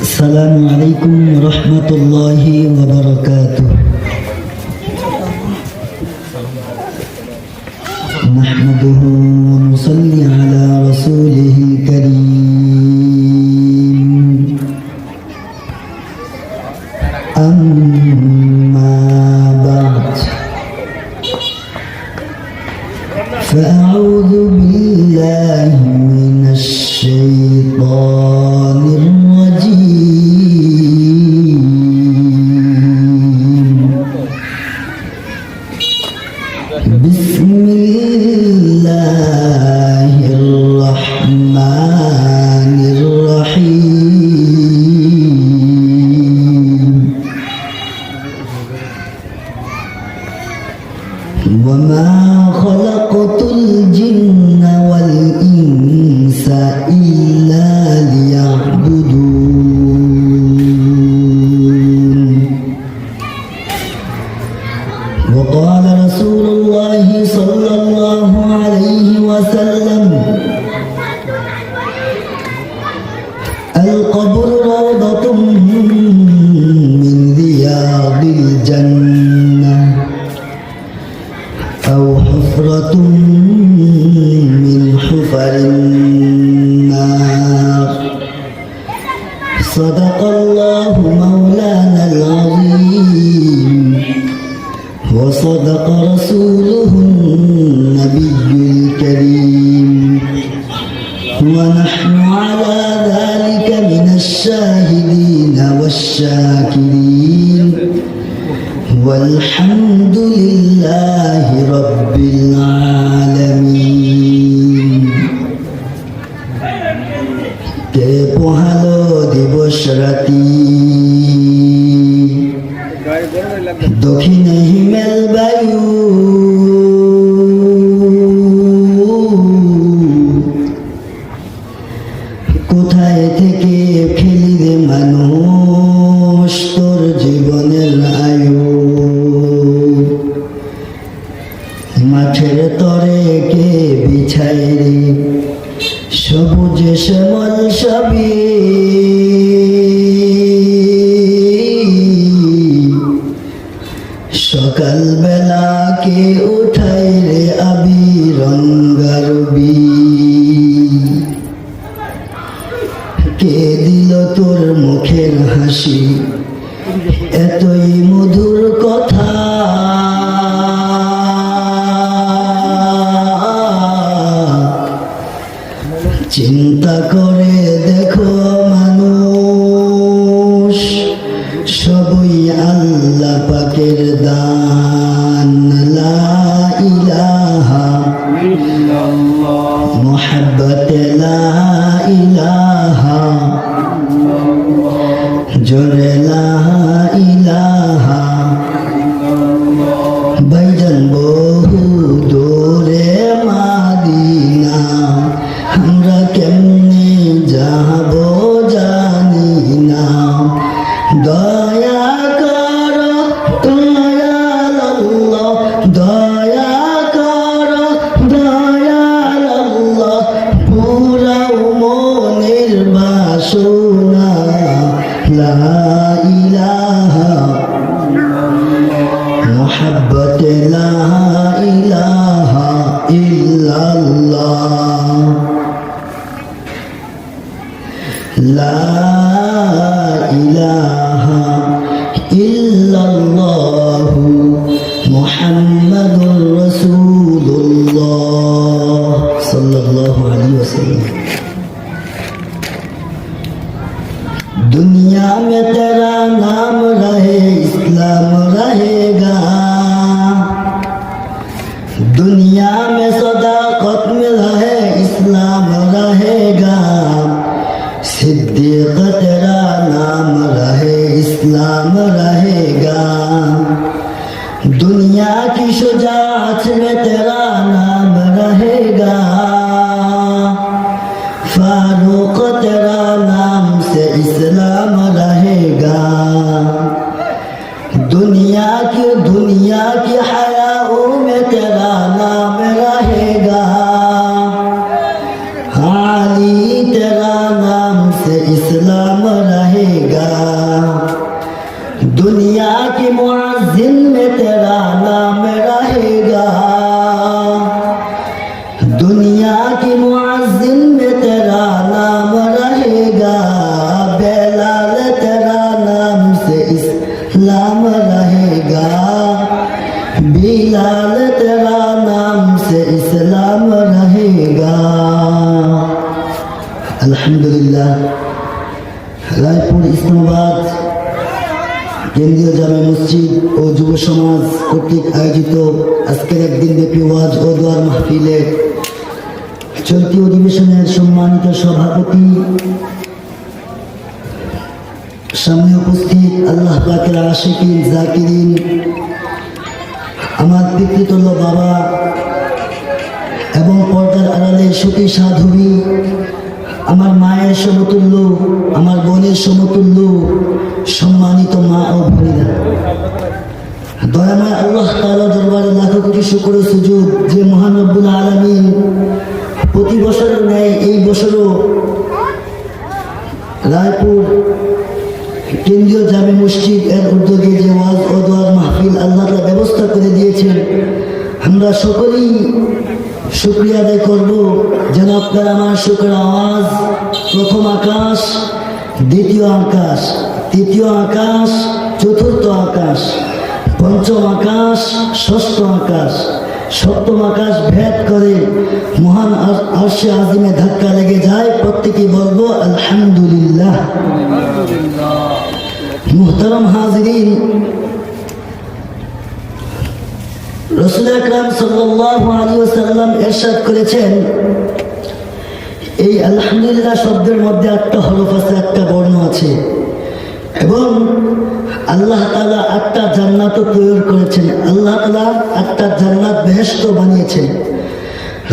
السلام عليكم ورحمة الله وبركاته. نحمده ونصلي على رسوله الكريم. أما بعد، فأعوذ بالله من الشيطان الرجيم. بسم الله الرحمن الرحيم. وما خلقت الجن والإنس إلا ليعبدون. وقال رسول الله صلى الله عليه وسلم: القبر روضة من رياض الجنة أو حفرة من حفر النار. صدق الله مولانا العظيم، وصدق رسوله النبي الكريم، ونحن على ذلك من الشاهدين والشاكرين، والحمد لله رب العالمين. কে পোহালো দিবস রাতি, দক্ষিণে হিমেল বায়ু, কোথায় থেকে খেলি রে মানুষ তোর জীবনের আয়ু। মাঠের তরে কে বিছায় রে সবুজে শ্যামল সবই, সকাল বেলা কে উঠাই রে আবি রঙ্গারবি। কে দিল তোর মুখের হাসি, এতই মধুর কথা। চিন্তা করে দেখো মানুষ, সবই আল্লাহ পাকের দান। লা ইলাহা ইল্লাল্লাহ মুহাব্বতে লা ইলাহা জোরে লা ইলাহা। ভাইজান বহু দূরে মাদিনা, আমরা কেমনে যাব জানি না। দয়া করো দয়াল আল্লাহ, দয়া করো দয়াল আল্লাহ, পুরাও মনের বাসনা। লা ইলাহা মুহাব্বতে লা ইলাহা ইল্লাল্লাহ। লা ইলাহা ইল্লাল্লাহু মুহাম্মাদুর রাসূলুল্লাহ সাল্লাল্লাহু আলাইহি ওয়াসাল্লাম। दुनिया में तेरा नाम रहे, इस्लाम रहेगा। दुनिया में सदाकत में रहे, इस्लाम रहेगा। सिद्दीक तेरा नाम रहे, इस्लाम रहेगा। दुनिया की शुजाअत में तेरा नाम रहेगा। फारूक तेरा नाम से इस्लाम रहेगा। दुनिया की हयाओं में तेरा नाम रहेगा। अली तेरा नाम से इस्लाम रहेगा। बेलाल तेरा नाम से इस्लाम रहेगा, बिलाल तेरा नाम से इस्लाम रहेगा। अल्हम्दुलिल्लाह। রায়পুর ইসলামাবাদ কেন্দ্রীয় জামে মসজিদ ও যুব সমাজ কর্তৃক আয়োজিত আজকের একদিন ব্যাপী ওয়াজ ও দোয়ার মাহফিলে চলতি অধিবেশনের সম্মানিত সভাপতি, সামনে উপস্থিত আল্লাহ পাকের আশিকিন জাকিরিন, আমার পিতৃতুল্য বাবা এবং পর্দার আড়ালে সতী সাধবী, আমার মায়ের সমতুল্য, আমার বোনের সমতুল্য সম্মানিত মা ও বোনেরা, দয়াময় আল্লাহ তাআলা দরবারে লাখো কোটি শুকর ও সুজুদ যে মহান রব্বুল আলামিন প্রতি বছরের ন্যায় এই বছরও রায়পুর কেন্দ্রীয় জামে মসজিদ এর উদ্যোগে যে ওয়াজ ও দোয়ার মাহফিল আল্লাহ তাআলা ব্যবস্থা করে দিয়েছেন, আমরা সকলেই শুকরিয়া আদায় করব। যেন আপনারা আমার শুকর আওয়াজ প্রথম আকাশ, দ্বিতীয় আকাশ, তৃতীয় আকাশ, চতুর্থ আকাশ, পঞ্চম আকাশ, ষষ্ঠ আকাশ, সপ্তম আকাশ ভেদ করে মহান আরশে আজিমে ধাক্কা লেগে যায়। প্রত্যেকেই বলবো আলহামদুলিল্লাহ। মুহতারাম হাজিরিন, রাসূল আকরাম সাল্লাল্লাহু আলাইহি ওয়াসাল্লাম ইরশাদ করেছেন, এই আলহামদুলিল্লাহ শব্দের মধ্যে একটা হরফ আছে, একটা বর্ণ আছে, এবং আল্লাহ তাআলা একটা জান্নাতও তৈরি করেছেন। আল্লাহ তাআলা একটা জান্নাত বেহেশত বানিয়েছেন।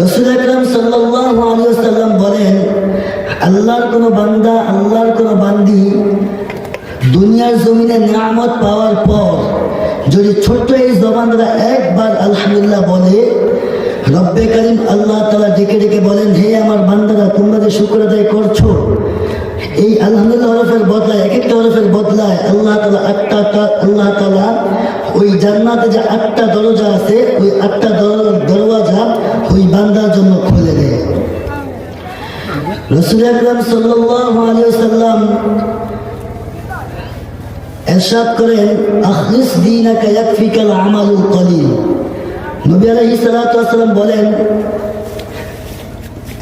রাসূল আকরাম সাল্লাল্লাহু আলাইহি ওয়াসাল্লাম বলেন, আল্লাহর কোনো বান্দা, আল্লাহর কোনো বান্দি দুনিয়ার জমিনে নিয়ামত পাওয়ার পর যদি ছোট্ট এই জবান দ্বারা একবার আলহামদুলিল্লাহ বলে, রব্বে কারীম আল্লাহ তাআলা ডেকে ডেকে বলেন, হে আমার বান্দারা, তোমরা যে শুকর আদায় করছো, এই আলহামদুলিল্লাহ হরফের বদলায়, এক একটা হরফের বদলায় আল্লাহ তাআলা ওই জান্নাতে যে 8টা দরজা আছে, ওই 8টা দরওয়াজা ওই বান্দার জন্য খুলে দেয়। রাসূল আকরাম সাল্লাল্লাহু আলাইহি ওয়াসাল্লাম ইরশাদ করেন, আখলিস দীনাকা ইয়াকফিকাল আমালুল কলিল। নবী আলাইহিস সালাতু ওয়াস সালাম বলেন,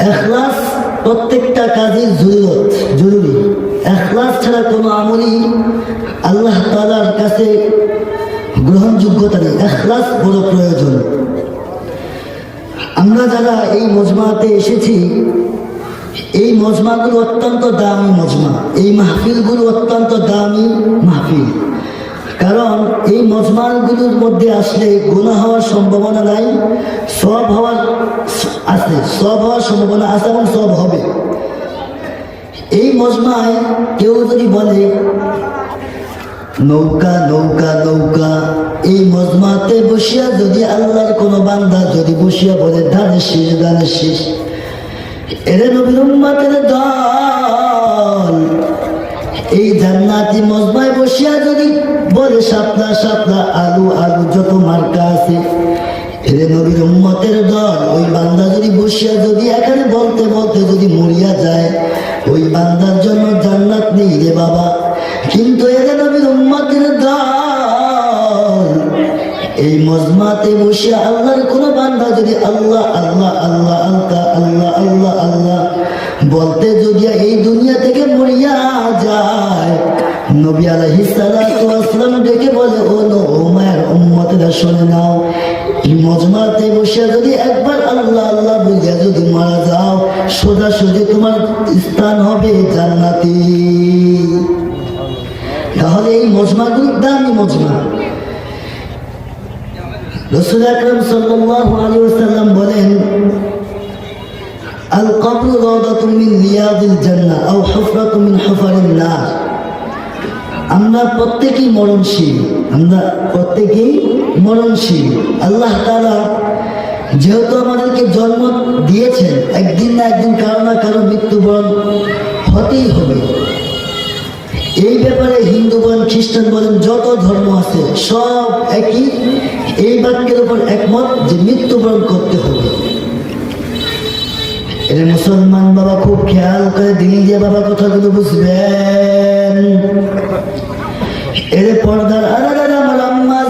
ইখলাস প্রত্যেকটা কাজের জরুরি। ইখলাস ছাড়া কোনো আমলই আল্লাহ তাআলার কাছে গ্রহণযোগ্যতা নেই। ইখলাস বড় প্রয়োজন। আমরা যারা এই মজমাতে এসেছি, এই মজমাগুলো অত্যন্ত দামি মজমা, এই মাহফিলগুলো অত্যন্ত দামি মাহফিল। কারণ এই মজমাগুলোর মধ্যে আসলে গুনাহ হওয়ার সম্ভাবনা নাই, সওয়াব হওয়ার আছে, সওয়াব হওয়ার সম্ভাবনা আছে এবং সওয়াব হবে। এই মজমায় কেউ যদি বলে নৌকা নৌকা নৌকা, এই মজমাতে বসিয়া যদি আল্লাহর কোনো বান্দা যদি বসিয়া বলে ধানের শীষ ধানের শীষ, এরে নবীর উম্মতের দল, এই জান্নাতি মজমায় বসিয়া যদি বলে শাপলা শাপলা, আলু আলু, যত মার্কা আছে, এরে নবীর উম্মতের দল, ওই বান্দা যদি বসিয়া যদি এখানে বলতে বলতে যদি মরিয়া যায়, ওই বান্দার জন্য জান্নাত নেই রে বাবা। কিন্তু এরে নবীর উম্মতের দল, এই মজমাতে বসিয়া আল্লাহর কোন বান্দা যদি আল্লাহ আল্লাহ আল্লাহ আল্লাহ আল্লাহ আল্লাহ আল্লাহ বলতে যদি এই দুনিয়া থেকে মরিয়া যায়, নবী আলাইহিস সালাতু ওয়াস সালাম ডেকে বলে, ও মায়ের উম্মতেরা শুনে নাও, এই মজমাতে বসিয়া যদি একবার আল্লাহ আল্লাহ বলিয়া যদি মারা যাও, সোজাসুজি তোমার স্থান হবে জান্নাতে। তাহলে এই মজমাগুলো দামি মজমা। রাসূল আকরাম সাল্লাল্লাহু আলাইহি ওয়াসাল্লাম বলেন, আল কবরু রাওদাতুম মিন রিয়াদিল জান্নাহ আও হুফরাতুম মিন হুফারিন নার। আমরা প্রত্যেকেই মরণশীল, আমরা প্রত্যেকেই মরণশীল। আল্লাহ তাআলা যেহেতু আমাদেরকে জন্ম দিয়েছেন, একদিন না একদিন কারো না কারো মৃত্যুবরণ হতেই হবে। এই ব্যাপারে হিন্দু বলেন, খ্রিস্টান বলেন, যত ধর্ম আছে সব একই এই বাক্যের উপর একমত যে মৃত্যুবরণ করতে হবে। এর মুসলমান বাবা খুব খেয়াল করে দিল দিয়ে বাবা কথাগুলো বুঝবেন। এর পর্দার আলাদা আমার আম্মা